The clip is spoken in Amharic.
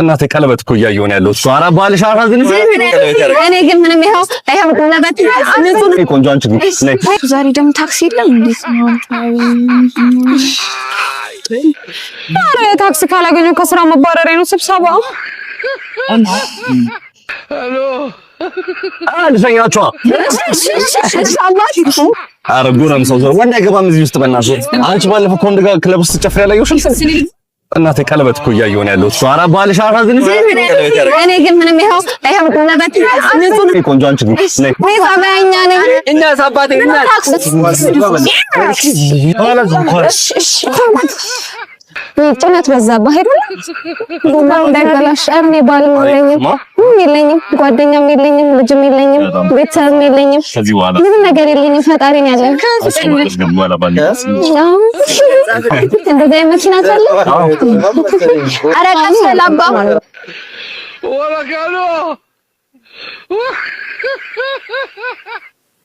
እናቴ ቀለበት እኮ እያየሁ ነው ያለሁት። ኧረ ባልሽ አራዝን እኔ ግን ምንም ይኸው ቀለበት አንቺ ቆንጆ አንቺ ነይ። ዛሬ ደግሞ ታክሲ የለም እንዴት ነው? ኧረ ታክሲ ካላገኘሁ ከስራ መባረሬ ነው። ስብሰባ ሄሎ አልሰኛችኋ። ኧረ ጎረምሳው ዘር ወንድ አይገባም እዚህ ውስጥ በእናትህ። አንቺ ባለፈው ከወንድ ጋር ክለብ ውስጥ ጨፍሪ ያላየሁሽ እናቴ ቀለበት እኮ እያየሁ ነው ያለሁት። ኧረ ባልሽ አራዝን እኔ ግን ምንም ይኸው ቀለበት ቆንጆ አንቺ ነይ። ጸባይኛ ነኝ እና ሳባቴ እና ጭነት በዛብህ አይደል? ጉማን እንዳይበላሽ እኔ ባልም የለኝም፣ ጓደኛም የለኝም፣ ልጅም የለኝም፣ ቤተሰብም የለኝም፣ ምንም ነገር የለኝም። ፈጣሪ ነው ያለኝ። እንደዚህ አይነት መኪና አለ። ኧረ ቀስ ለአባ